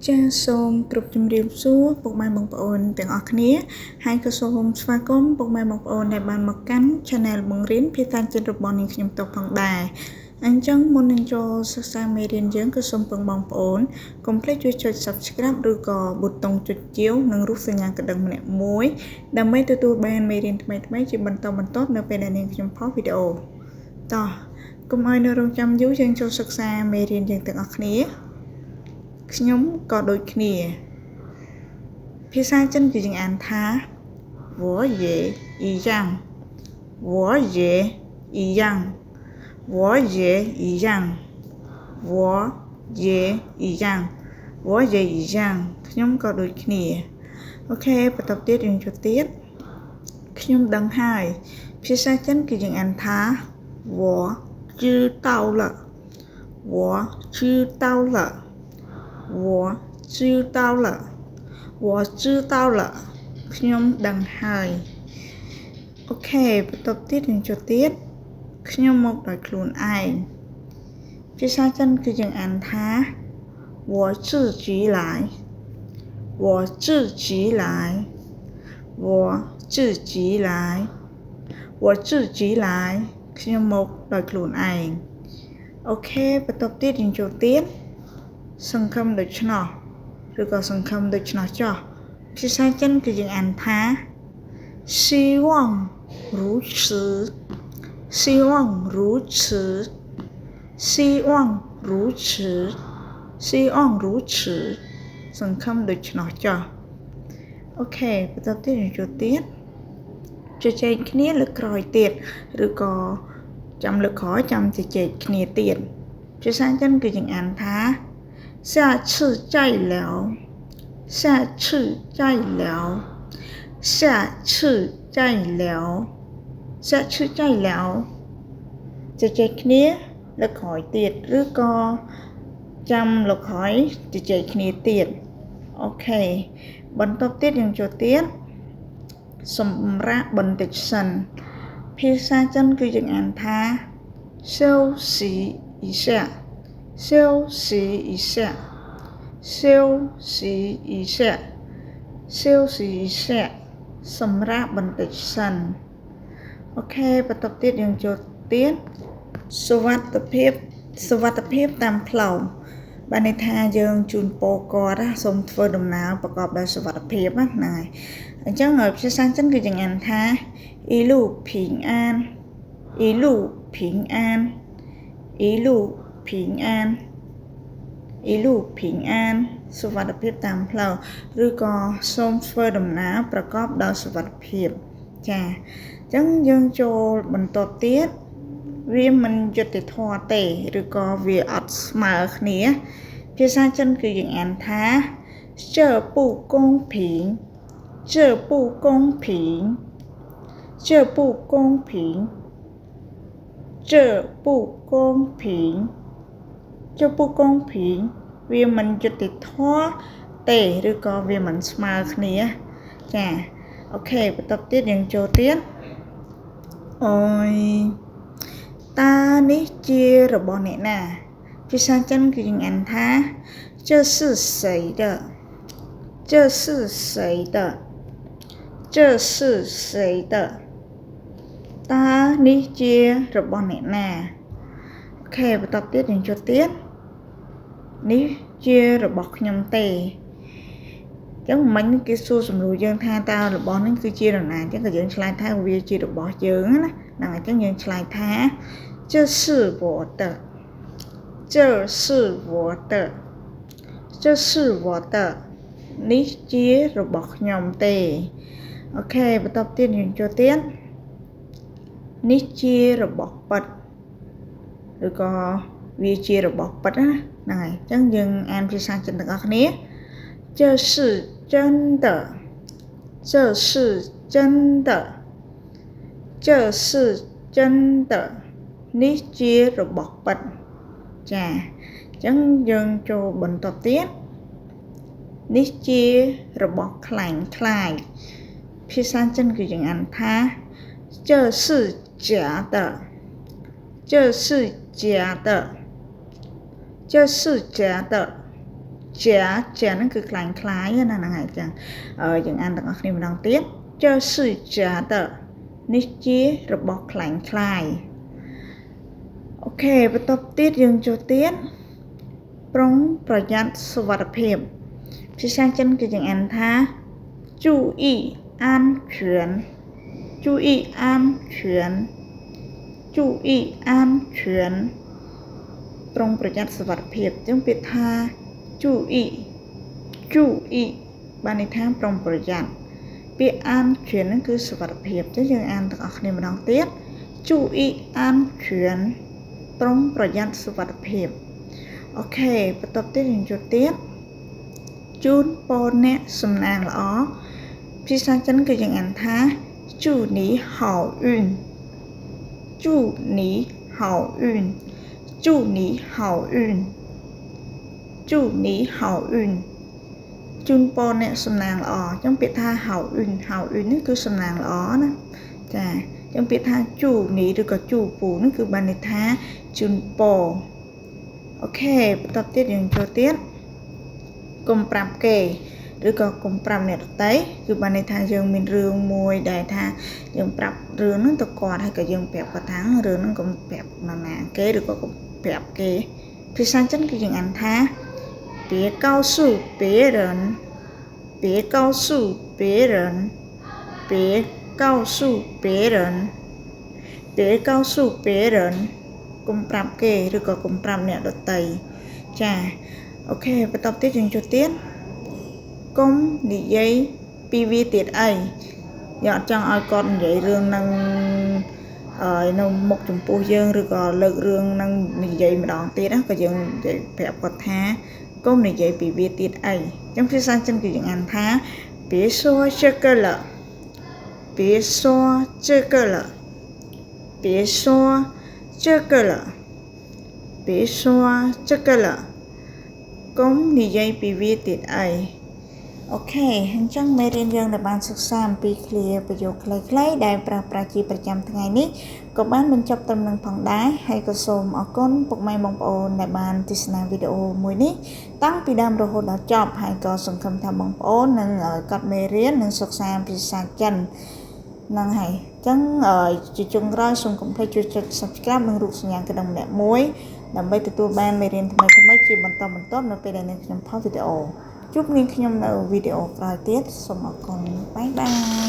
ចាសសូមគ្រប់ជំរាបសួរពុកម៉ែបងប្អូនទាំងអស់គ្នាហើយក៏សូមស្វាគមន៍ពុកម៉ែបងប្អូនដែលបានមកកាន់ Channel បង្រៀនភាសាចិនរបស់នាងខ្ញុំទុកផងដែរអញ្ចឹងមុននឹងចូលសិក្សាមេរៀនយើងក៏សូមពឹងបងប្អូនកុំភ្លេចជួយចុច Subscribe ឬក៏ប៊ូតុងចុចជាវនិងរូបសញ្ញាកណ្ដឹងម្នាក់មួយដើម្បីទទួលបានមេរៀនថ្មីៗជាបន្តបន្ទាប់នៅពេលដែលនាងខ្ញុំផុសវីដេអូតោះកុំឲ្យនៅរងចាំយូរយើងចូលសិក្សាមេរៀនយើងទាំងអស់គ្នាខ្ញុំក៏ដូចគ្នាភាសាចិនគឺយើងអានថា我也一样我也一样我也一样我也一样我也一样ខ្ញុំក៏ដូចគ្នាអូខេបន្តទៀតយើងចូលទៀតខ្ញុំដឹងហើយភាសាចិនគឺយើងអានថា我知道了我知道了我知道了我知道了ខ្ញុំដឹងហើយអូខេបន្តទៀតយើងចូលទៀតខ្ញុំមកដោយខ្លួនឯងភាសាចិនគឺយើងអានថា我自己来我自己来我自己来我自己来ខ្ញុំមកដោយខ្លួនឯងអូខេបន្តទៀតយើងចូលទៀតសង្ឃឹមដូច្នោះឬក៏សង្ឃឹមដូច្នោះចុះភាសាចិនគឺយើងអានថា希望如此希望如此希望如此希望如此សង្ឃឹមដូច្នោះចុះអូខេបន្តទៀតយើងចូលទៀតជជែកគ្នាលើកក្រោយទៀតឬក៏ចាំលើកក្រោយចាំជជែកគ្នាទៀតភាសាចិនគឺយើងអានថា下次再聊下次再聊下次再聊下次再聊ជជែកគ្នាលើកក្រោយទៀតឬក៏ចាំលើកក្រោយជជែកគ្នាទៀតអូខេបន្តទៀតយើងចូលទៀតសម្រាប់បន្តិចសិនភាសាចិនគឺយើងអានថា休息一下休息一下休息一下休息一下សម្រាប់បន្តិចសិនអូខេបន្តទៀតយើងចូលទៀតសុវត្ថិភាពតាមផ្លូវបានន័យថាយើងជូនពរគាត់សូមធ្វើដំណើរប្រកបដោយសុវត្ថិភាពហ្នឹងហើយអញ្ចឹងភាសាចិនគឺយើងអានថា一路平安一路平安一路平安一路平安សុវត្ថិភាពតាមផ្លូវឬក៏សូមធ្វើដំណើរប្រកបដោយសុវត្ថិភាពចាអញ្ចឹងយើងចូលបន្តទៀតវាមិនយុត្តិធម៌ទេឬក៏វាអត់ស្មើគ្នាភាសាចិនគឺយើងអានថា这不公平这不公平这不公平这不公平这不公平វាមិនយុត្តិធម៌ទេឬក៏វាមិនស្មើគ្នាចាអូខេបន្តទៀតយើងចូលទៀតអូយតានេះជារបស់អ្នកណាភាសាចិនគឺយើងអានថា这是谁的这是谁的这是谁的តានេះជារបស់អ្នកណាអូខេបន្តទៀតយើងចូលទៀតនេះជារបស់ខ្ញុំទេអញ្ចឹងមិញគេសួរសំណួរយើងថាតើរបស់នេះគឺជានរណាអញ្ចឹងក៏យើងឆ្លើយថាវាជារបស់យើងណាហ្នឹងអញ្ចឹងយើងឆ្លើយថា这是我的这是我的这是我的នេះជារបស់ខ្ញុំទេអូខេបន្តទៀតយើងចូលទៀតនេះជារបស់ពិតឬក៏វាជារបស់ពិតណាហ្នឹងហើយអញ្ចឹងយើងអានភាសាចិនទាំងអស់គ្នា这是真的这是真的这是真的នេះជារបស់ពិតចាអញ្ចឹងយើងចូលបន្តទៀតនេះជារបស់ខ្លាំងខ្លាយភាសាចិនគឺយើងអានថា这是假的这是假的这是假的这 chả nó cứ clang clái nè nè ngày chẳng chẳng ăn được khi mình đang tiết cho sự chả tờ nít chia rồi bọc clang clái ok và tập tiết dừng cho tiết prong project svat phim phía sang chân cái chẳng ăn tha chú ý an全注意安全注意安全ប្រុងប្រយ័ត្នសុវត្ថិភាពចឹងពាក្យថាchú ýបានន័យថាប្រុងប្រយ័ត្នពាក្យអាន全ហ្នឹងគឺសុវត្ថិភាពចឹងយើងអានទាំងអស់គ្នាម្ដងទៀតchú意安全ប្រុងប្រយ័ត្នសុវត្ថិភាពអូខេបន្ទាប់ទៀតយើងចូលទៀតជូនពរអ្នកសំណាងល្អភាសាចិនគឺយើងអានថា祝你好运祝你好运祝你好运祝你好运ជូនពរអ្នកសំណាងល្អចឹងពាក្យថាហៅអ៊ុននេះគឺសំណាងល្អណាចាចឹងពាក្យថាជូនេះឬក៏ជូពូនេះគឺបានន័យថាជូនពរអូខេបន្តទៀតយើងចូលទៀតកុំប្រាប់គេឬក៏កុំប្រាប់អ្នកដទៃគឺបានន័យថាយើងមានរឿងមួយដែលថាយើងប្រាប់រឿងហ្នឹងទៅគាត់ហើយក៏យើងប្រាប់គាត់ថារឿងហ្នឹងកុំប្រាប់នរណាគេឬក៏កុំប្រាប់គេភាសាចិនគឺយើងអានថា别告诉别人别告诉别人别告诉别人别告诉别人កុំប្រាប់គេឬក៏កុំប្រាប់អ្នកដទៃចាអូខេបន្តទៀតយើងចូលទៀតកុំនិយាយពីវាទៀតអីយើងអត់ចង់ឲ្យគាត់និយាយរឿងនឹងនៅមុខចំពោះយើងឬក៏លើករឿងនឹងនិយាយម្ដងទៀតណាក៏យើងនិយាយប្រាប់គាត់ថាកុំនិយាយពីវាទៀតអីអញ្ចឹងភាសាចិនគឺយើងអានថា别说这个了别说这个了别说这个了别说这个了កុំនិយាយពីវាទៀតអីអូខេអញ្ចឹងមេរៀនយើងដែលបានសិក្សាអំពីឃ្លាប្រយោគខ្លីៗដែលប្រើប្រាស់ជាប្រចាំថ្ងៃនេះក៏បានបញ្ចប់ត្រឹមនឹងផងដែរហើយក៏សូមអរគុណពុកម៉ែបងប្អូនដែលបានទស្សនាវីដេអូមួយនេះតាំងពីដើមរហូតដល់ចប់ហើយក៏សង្ឃឹមថាបងប្អូននឹងកត់មេរៀននិងសិក្សាភាសាចិនហ្នឹងហើយអញ្ចឹងជាចុងក្រោយសូមកុំភ្លេចជួយចុច Subscribe និងរូបសញ្ញាកណ្ដឹងម្នាក់មួយដើម្បីទទួលបានមេរៀនថ្មីៗជាបន្តបន្ទាប់នៅពេលដែលខ្ញុំផុសវីដេអូជួបនាងខ្ញុំនៅវីដេអូក្រោយទៀតសូមអរគុណបាយបាយ